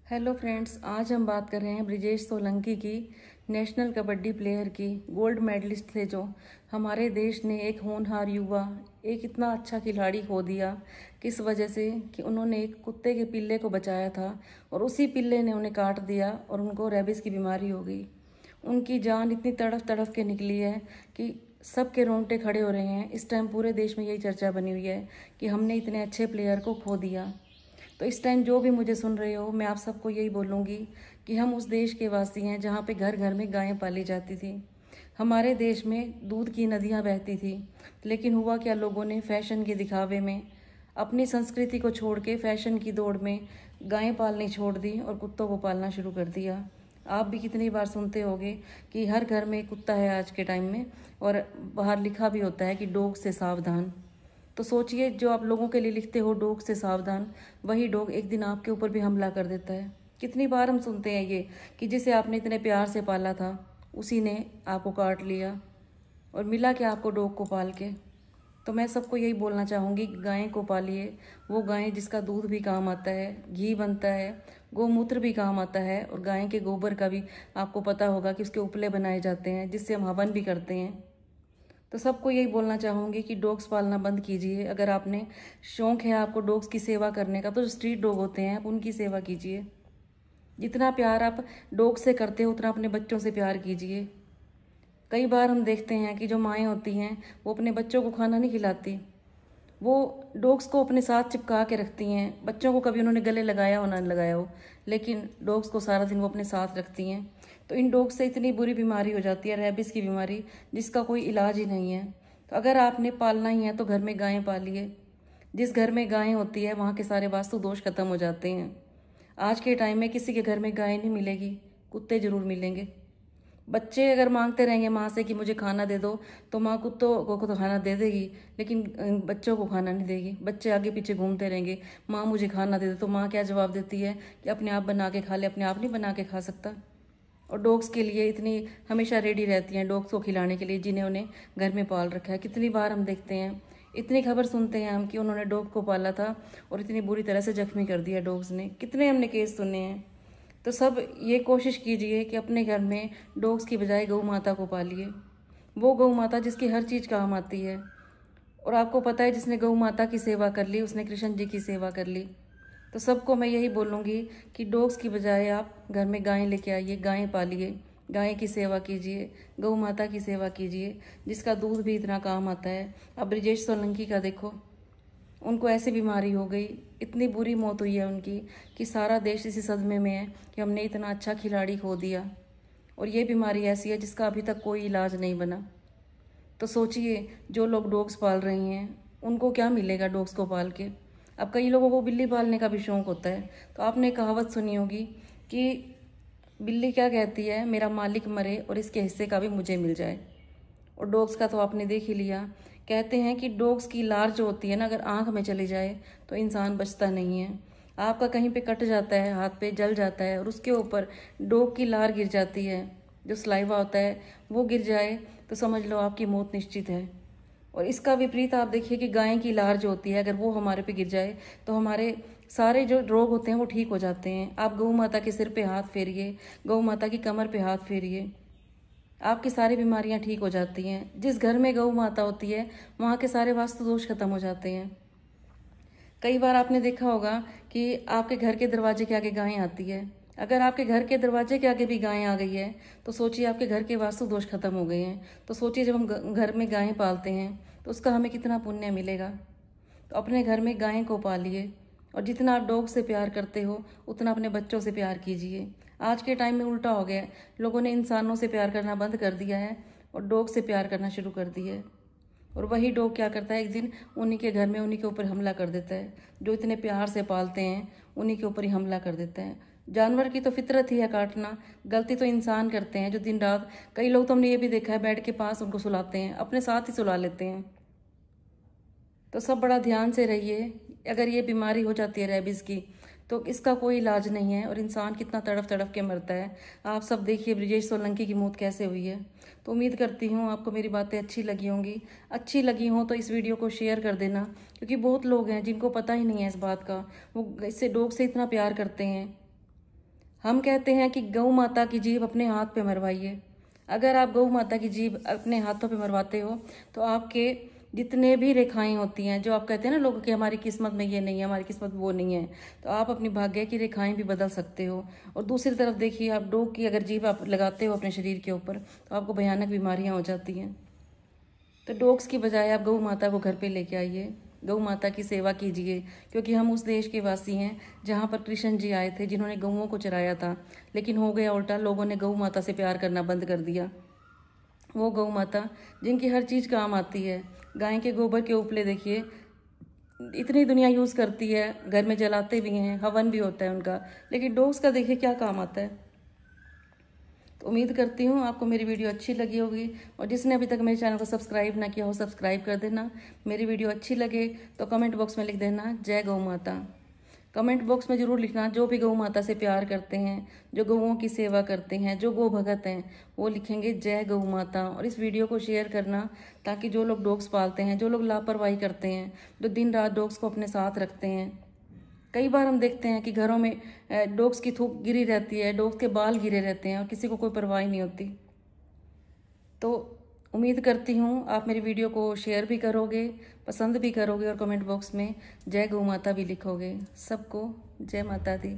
Hello friends, आज हम बात कर रहे हैं ब्रिजेश सोलंकी की। नेशनल कबड्डी प्लेयर की, गोल्ड मेडलिस्ट थे जो। हमारे देश ने एक होनहार युवा, एक इतना अच्छा खिलाड़ी खो दिया। किस वजह से? कि उन्होंने एक कुत्ते के पिल्ले को बचाया था और उसी पिल्ले ने उन्हें काट दिया और उनको रेबिस की बीमारी हो गई। उनकी जान इतनी तड़फ तड़फ के निकली है कि सबके रोंगटे खड़े हो रहे हैं। इस टाइम पूरे देश में यही चर्चा बनी हुई है कि हमने इतने अच्छे प्लेयर को खो दिया। तो इस टाइम जो भी मुझे सुन रहे हो, मैं आप सबको यही बोलूँगी कि हम उस देश के वासी हैं जहाँ पे घर घर में गायें पाली जाती थी। हमारे देश में दूध की नदियाँ बहती थी, लेकिन हुआ क्या, लोगों ने फैशन के दिखावे में अपनी संस्कृति को छोड़ के फैशन की दौड़ में गायें पालनी छोड़ दी और कुत्तों को पालना शुरू कर दिया। आप भी कितनी बार सुनते होंगे कि हर घर में एक कुत्ता है आज के टाइम में, और बाहर लिखा भी होता है कि डॉग से सावधान। तो सोचिए, जो आप लोगों के लिए लिखते हो डॉग से सावधान, वही डॉग एक दिन आपके ऊपर भी हमला कर देता है। कितनी बार हम सुनते हैं ये कि जिसे आपने इतने प्यार से पाला था उसी ने आपको काट लिया, और मिला क्या आपको डॉग को पाल के। तो मैं सबको यही बोलना चाहूँगी, गायें को पालिए। वो गायें जिसका दूध भी काम आता है, घी बनता है, गोमूत्र भी काम आता है, और गाय के गोबर का भी आपको पता होगा कि उसके उपले बनाए जाते हैं जिससे हम हवन भी करते हैं। तो सबको यही बोलना चाहूँगी कि डॉग्स पालना बंद कीजिए। अगर आपने शौक है आपको डॉग्स की सेवा करने का, तो जो स्ट्रीट डॉग होते हैं आप उनकी सेवा कीजिए। जितना प्यार आप डॉग से करते हो उतना अपने बच्चों से प्यार कीजिए। कई बार हम देखते हैं कि जो माएँ होती हैं वो अपने बच्चों को खाना नहीं खिलाती, वो डॉग्स को अपने साथ चिपका के रखती हैं। बच्चों को कभी उन्होंने गले लगाया हो ना लगाया हो, लेकिन डॉग्स को सारा दिन वो अपने साथ रखती हैं। तो इन डॉग्स से इतनी बुरी बीमारी हो जाती है, रेबिस की बीमारी, जिसका कोई इलाज ही नहीं है। तो अगर आपने पालना ही है तो घर में गायें पालिए। जिस घर में गायें होती है वहाँ के सारे वास्तु दोष खत्म हो जाते हैं। आज के टाइम में किसी के घर में गाय नहीं मिलेगी, कुत्ते जरूर मिलेंगे। बच्चे अगर मांगते रहेंगे माँ से कि मुझे खाना दे दो, तो माँ कुत्तों को तो खाना दे देगी, लेकिन बच्चों को खाना नहीं देगी। बच्चे आगे पीछे घूमते रहेंगे, माँ मुझे खाना दे दो। तो माँ क्या जवाब देती है कि अपने आप बना के खा ले, अपने आप नहीं बना के खा सकता। और डॉग्स के लिए इतनी हमेशा रेडी रहती हैं डॉग्स को खिलाने के लिए, जिन्हें उन्हें घर में पाल रखा है। कितनी बार हम देखते हैं, इतनी खबर सुनते हैं हम कि उन्होंने डॉग को पाला था और इतनी बुरी तरह से जख्मी कर दिया डॉग्स ने। कितने हमने केस सुने हैं। तो सब ये कोशिश कीजिए कि अपने घर में डॉग्स की बजाय गौ माता को पालिए। वो गौ माता जिसकी हर चीज़ काम आती है। और आपको पता है, जिसने गौ माता की सेवा कर ली उसने कृष्ण जी की सेवा कर ली। तो सबको मैं यही बोलूँगी कि डॉग्स की बजाय आप घर में गायें लेके आइए, गायें पालिए, गाय की सेवा कीजिए, गौ माता की सेवा कीजिए, जिसका दूध भी इतना काम आता है। अब ब्रिजेश सोलंकी का देखो, उनको ऐसी बीमारी हो गई, इतनी बुरी मौत हुई है उनकी कि सारा देश इसी सदमे में है कि हमने इतना अच्छा खिलाड़ी खो दिया। और ये बीमारी ऐसी है जिसका अभी तक कोई इलाज नहीं बना। तो सोचिए, जो लोग डॉग्स पाल रही हैं उनको क्या मिलेगा डॉग्स को पाल के। अब कई लोगों को बिल्ली पालने का भी शौक होता है। तो आपने कहावत सुनी होगी कि बिल्ली क्या कहती है, मेरा मालिक मरे और इसके हिस्से का भी मुझे मिल जाए। और डॉग्स का तो आपने देख ही लिया। कहते हैं कि डॉग्स की लार जो होती है ना, अगर आंख में चली जाए तो इंसान बचता नहीं है। आपका कहीं पे कट जाता है, हाथ पे जल जाता है, और उसके ऊपर डॉग की लार गिर जाती है, जो सलाइवा होता है वो गिर जाए, तो समझ लो आपकी मौत निश्चित है। और इसका विपरीत आप देखिए कि गाय की लार जो होती है, अगर वो हमारे पे गिर जाए तो हमारे सारे जो रोग होते हैं वो ठीक हो जाते हैं। आप गौ माता के सिर पे हाथ फेरिए, गौ माता की कमर पे हाथ फेरिए, आपकी सारी बीमारियां ठीक हो जाती हैं। जिस घर में गौ माता होती है वहाँ के सारे वास्तु दोष खत्म हो जाते हैं। कई बार आपने देखा होगा कि आपके घर के दरवाजे के आगे गाय आती है। अगर आपके घर के दरवाजे के आगे भी गाय आ गई है तो सोचिए आपके घर के वास्तु दोष खत्म हो गए हैं। तो सोचिए, जब हम घर में गायें पालते हैं तो उसका हमें कितना पुण्य मिलेगा। तो अपने घर में गायें को पालिए, और जितना आप डॉग से प्यार करते हो उतना अपने बच्चों से प्यार कीजिए। आज के टाइम में उल्टा हो गया है, लोगों ने इंसानों से प्यार करना बंद कर दिया है और डॉग से प्यार करना शुरू कर दिया है। और वही डॉग क्या करता है, एक दिन उन्हीं के घर में उन्हीं के ऊपर हमला कर देता है। जो इतने प्यार से पालते हैं उन्हीं के ऊपर ही हमला कर देता है। जानवर की तो फितरत ही है काटना, गलती तो इंसान करते हैं जो दिन रात। कई लोग तो हमने ये भी देखा है, बेड के पास उनको सुलाते हैं, अपने साथ ही सुला लेते हैं। तो सब बड़ा ध्यान से रहिए। अगर ये बीमारी हो जाती है रेबिस की, तो इसका कोई इलाज नहीं है और इंसान कितना तड़फ तड़फ के मरता है। आप सब देखिए ब्रिजेश सोलंकी की मौत कैसे हुई है। तो उम्मीद करती हूँ आपको मेरी बातें अच्छी लगी होंगी। अच्छी लगी हों तो इस वीडियो को शेयर कर देना, क्योंकि बहुत लोग हैं जिनको पता ही नहीं है इस बात का। वो इससे डॉग से इतना प्यार करते हैं, हम कहते हैं कि गौ माता की जीभ अपने हाथ पे मरवाइए। अगर आप गौ माता की जीभ अपने हाथों पे मरवाते हो तो आपके जितने भी रेखाएं होती हैं, जो आप कहते हैं ना लोग कि हमारी किस्मत में ये नहीं है, हमारी किस्मत वो नहीं है, तो आप अपनी भाग्य की रेखाएं भी बदल सकते हो। और दूसरी तरफ देखिए, आप डॉग की अगर जीभ आप लगाते हो अपने शरीर के ऊपर तो आपको भयानक बीमारियां हो जाती हैं। तो डॉग्स की बजाय आप गौ माता को घर पे लेके आइए, गौ माता की सेवा कीजिए, क्योंकि हम उस देश के वासी हैं जहाँ पर कृष्ण जी आए थे, जिन्होंने गौओं को चराया था। लेकिन हो गया उल्टा, लोगों ने गौ माता से प्यार करना बंद कर दिया। वो गौ माता जिनकी हर चीज़ काम आती है। गाय के गोबर के उपले देखिए, इतनी दुनिया यूज़ करती है, घर में जलाते भी हैं, हवन भी होता है उनका, लेकिन डॉग्स का देखिए क्या काम आता है। तो उम्मीद करती हूँ आपको मेरी वीडियो अच्छी लगी होगी, और जिसने अभी तक मेरे चैनल को सब्सक्राइब ना किया हो सब्सक्राइब कर देना। मेरी वीडियो अच्छी लगे तो कमेंट बॉक्स में लिख देना जय गौ माता। कमेंट बॉक्स में ज़रूर लिखना जो भी गौ माता से प्यार करते हैं, जो गौओं की सेवा करते हैं, जो गौ भगत हैं, वो लिखेंगे जय गौ माता। और इस वीडियो को शेयर करना ताकि जो लोग डॉग्स पालते हैं, जो लोग लापरवाही करते हैं, जो दिन रात डॉग्स को अपने साथ रखते हैं। कई बार हम देखते हैं कि घरों में डॉग्स की थूक गिरी रहती है, डॉग्स के बाल गिरे रहते हैं और किसी को कोई परवाह नहीं होती। तो उम्मीद करती हूँ आप मेरी वीडियो को शेयर भी करोगे, पसंद भी करोगे, और कमेंट बॉक्स में जय गौ माता भी लिखोगे। सबको जय माता दी।